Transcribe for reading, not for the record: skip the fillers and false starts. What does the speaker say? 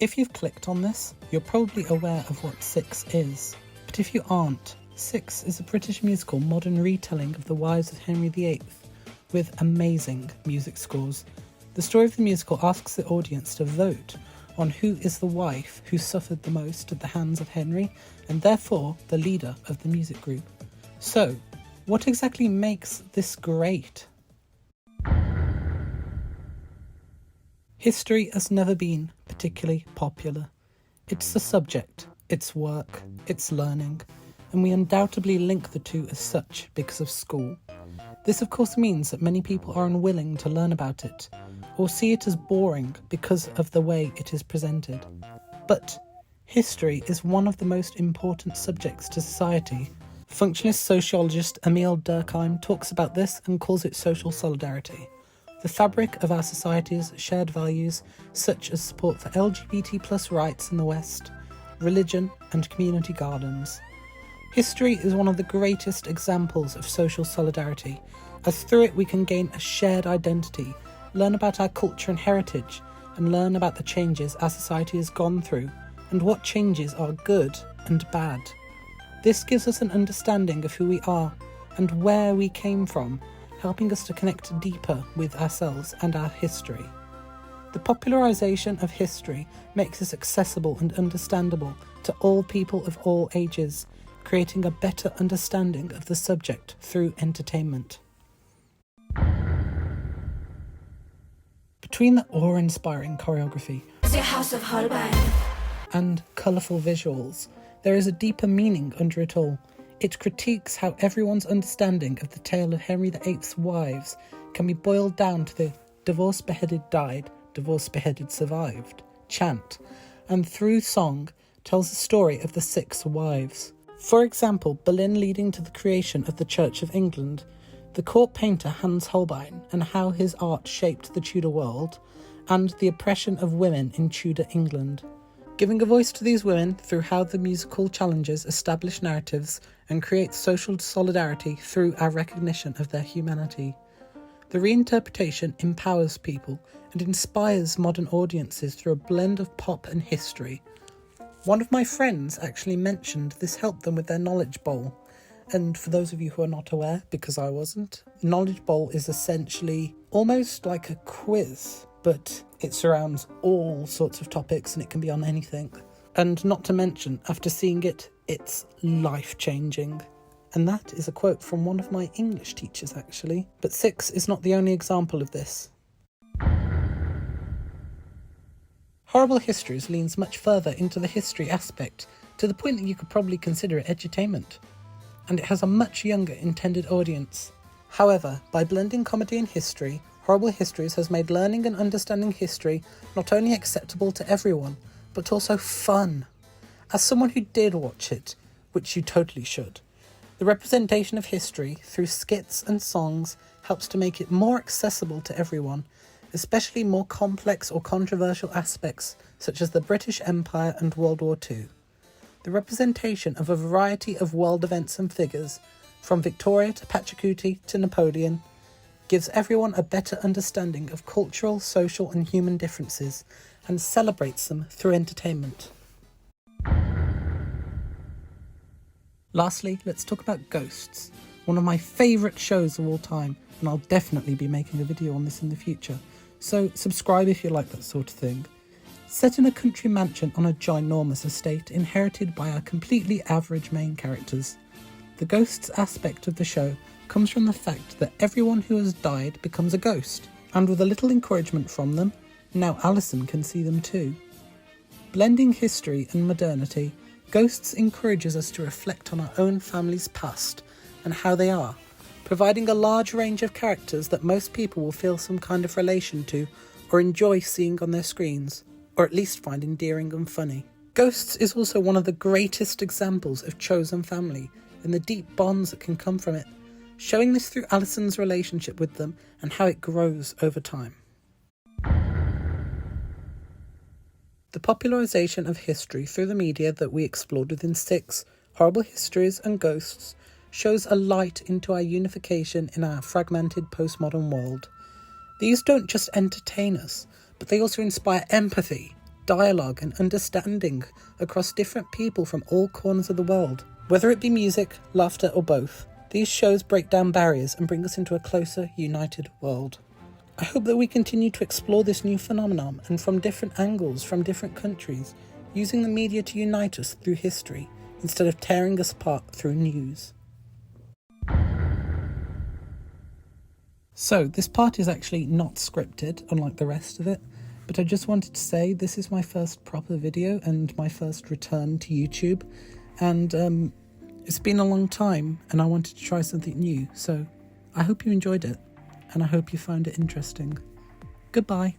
If you've clicked on this, you're probably aware of what Six is. But if you aren't, Six is a British musical modern retelling of the wives of Henry VIII, with amazing music scores. The story of the musical asks the audience to vote on who is the wife who suffered the most at the hands of Henry, and therefore the leader of the music group. So, what exactly makes this great? History has never been particularly popular. It's the subject, it's work, it's learning, and we undoubtedly link the two as such because of school. This of course means that many people are unwilling to learn about it, or see it as boring because of the way it is presented. But history is one of the most important subjects to society. Functionalist sociologist Emile Durkheim talks about this and calls it social solidarity. The fabric of our society's shared values, such as support for LGBT+ rights in the West, religion and community gardens. History is one of the greatest examples of social solidarity, as through it we can gain a shared identity, learn about our culture and heritage, and learn about the changes our society has gone through, and what changes are good and bad. This gives us an understanding of who we are and where we came from, helping us to connect deeper with ourselves and our history. The popularisation of history makes it accessible and understandable to all people of all ages, creating a better understanding of the subject through entertainment. Between the awe-inspiring choreography and colourful visuals, there is a deeper meaning under it all. It critiques how everyone's understanding of the tale of Henry VIII's wives can be boiled down to the divorce beheaded died, divorce beheaded survived chant, and through song tells the story of the 6 wives. For example, Boleyn leading to the creation of the Church of England, the court painter Hans Holbein and how his art shaped the Tudor world, and the oppression of women in Tudor England. Giving a voice to these women through how the musical challenges establish narratives and create social solidarity through our recognition of their humanity. The reinterpretation empowers people and inspires modern audiences through a blend of pop and history. One of my friends actually mentioned this helped them with their knowledge bowl. And for those of you who are not aware, because I wasn't, knowledge bowl is essentially almost like a quiz, but it surrounds all sorts of topics and it can be on anything. And not to mention, after seeing it, it's life-changing. And that is a quote from one of my English teachers, actually. But Six is not the only example of this. Horrible Histories leans much further into the history aspect, to the point that you could probably consider it edutainment. And it has a much younger intended audience. However, by blending comedy and history, Horrible Histories has made learning and understanding history not only acceptable to everyone, but also fun. As someone who did watch it, which you totally should, the representation of history through skits and songs helps to make it more accessible to everyone, especially more complex or controversial aspects such as the British Empire and World War II. The representation of a variety of world events and figures, from Victoria to Pachacuti to Napoleon, gives everyone a better understanding of cultural, social and human differences and celebrates them through entertainment. Lastly, let's talk about Ghosts, one of my favourite shows of all time, and I'll definitely be making a video on this in the future, so subscribe if you like that sort of thing. Set in a country mansion on a ginormous estate inherited by our completely average main characters, the ghosts aspect of the show comes from the fact that everyone who has died becomes a ghost, and with a little encouragement from them, now Alison can see them too. Blending history and modernity, Ghosts encourages us to reflect on our own family's past and how they are, providing a large range of characters that most people will feel some kind of relation to or enjoy seeing on their screens, or at least find endearing and funny. Ghosts is also one of the greatest examples of chosen family and the deep bonds that can come from it, showing this through Alison's relationship with them and how it grows over time. The popularisation of history through the media that we explored within Six, Horrible Histories and Ghosts shows a light into our unification in our fragmented postmodern world. These don't just entertain us, but they also inspire empathy, dialogue and understanding across different people from all corners of the world. Whether it be music, laughter, or both, these shows break down barriers and bring us into a closer, united world. I hope that we continue to explore this new phenomenon and from different angles, from different countries, using the media to unite us through history instead of tearing us apart through news. So, this part is actually not scripted, unlike the rest of it, but I just wanted to say this is my first proper video and my first return to YouTube, and it's been a long time and I wanted to try something new, so I hope you enjoyed it and I hope you found it interesting. Goodbye.